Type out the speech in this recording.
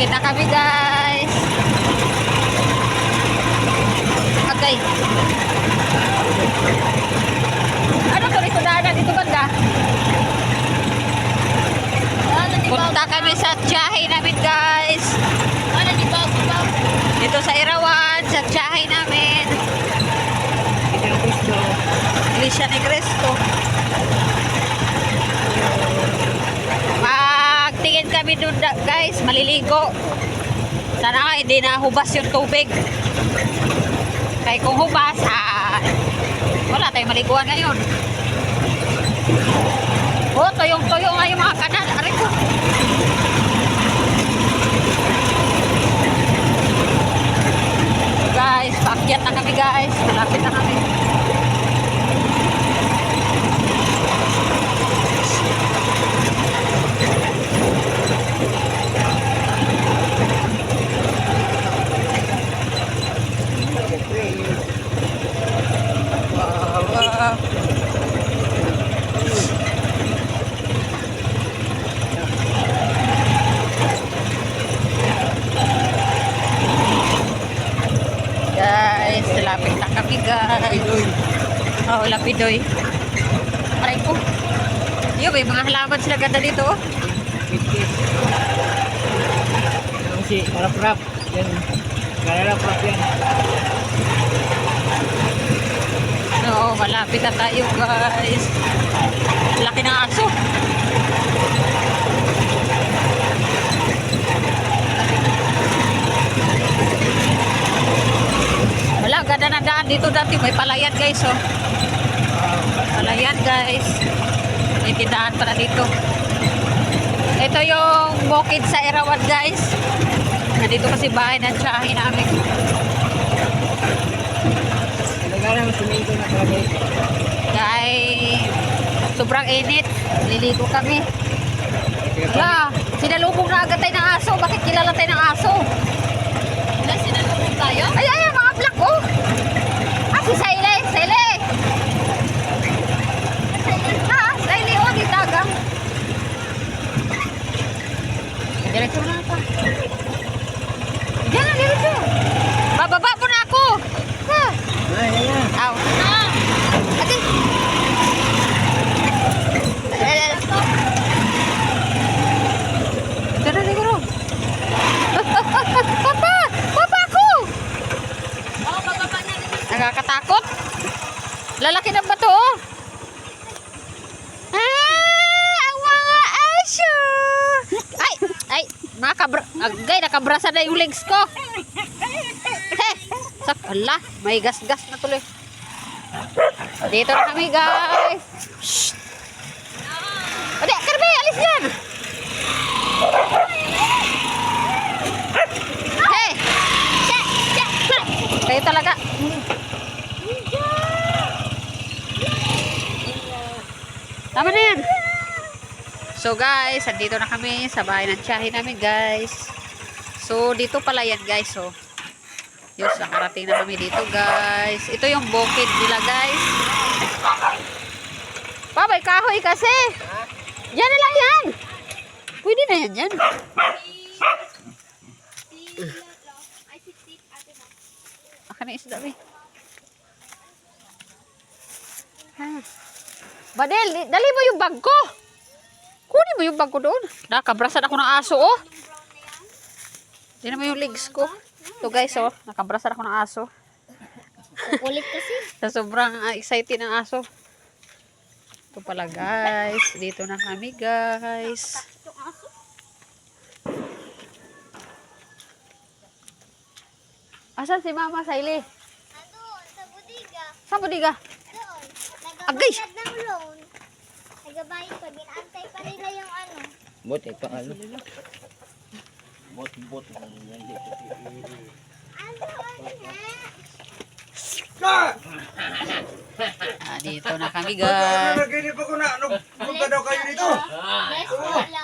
Bakit na kami guys? Okay. Ano to dito daanan dito banda? Punta kami sa tiyahe namin guys. Dito sa Irawan, sa tiyahe namin. Iglesia ni Cristo. Magtingin kami doon guys, maliligo. Sana hindi na hubas yung tubig. Kaya kung hubas, wala tayong maliguan ngayon. Oh, toyong-toyo nga yung mga kanan. Aray ko. Guys, paakyat na kami guys. Malapit na kami. Guys, lapit na kami guys. Oh, lapidoy. Aray ko. Yung may mga halaman sila ganda dito. Oh. Si rap-rap. Yan. Rap-rap yan. No, malapit na tayo guys. Laki ng aso. Wala, ganda na daan dito dati. May palayan guys, oh. Palayan guys. May tindahan pala dito. Ito yung bukid sa Irawan guys. Nandito kasi bahay ng tiyahe namin. Talaga na suminto na kami. Dahil sobrang init. Liligo kami. Wala, sinalubong na agad tayo ng aso. Bakit kilala tayo ng aso? Wala, sinalubong tayo? Ay, mga black oh. Si Saile, Saile. Saile, oh, di dagang. Diretso na pa. Diyan na, diretso. Bababa po na ako. Ha? Ayan. Aw. Ate. Ito na, siguro. Papa! Papa ako! Nakakatakot. Lalaki ng bato, oh. Ang mga aso. Ay, agay, nakabrasa na yung legs ko. Ala, may gas-gas na tuloy. Dito na kami, guys. Shhh. Ode, Kirby, alis dyan. Hey. Kayo talaga. Tama na yan. So guys, andito na kami sa bahay ng tiyahe namin guys. So dito pala yan guys. So yun, nakarating na kami dito guys. Ito yung bukid nila guys. Babay, kahoy kasi. Yan na lang yan. Pwede na yan dyan. Akan na isda eh. Badel, dali mo yung bag ko. Kunin mo yung bag ko doon. Nakabrasan ako ng aso, oh. Tignan mo yung legs ko. Ito guys, oh. Nakabrasan ako ng aso. Kukulit kasi. Sa sobrang excited ng aso. Ito pala guys. Dito na kami guys. Asan si Mama Saili? Andun, sa budiga. Sa budiga? Doon. Agay! Nagabayad ng loan. Nagabayad pa. Ginaantay pa nila yung ano. Bot, pang ano? Bot. Dito na kami guys. Nagkinip ako na. Ano daw kayo dito? Yes, wala.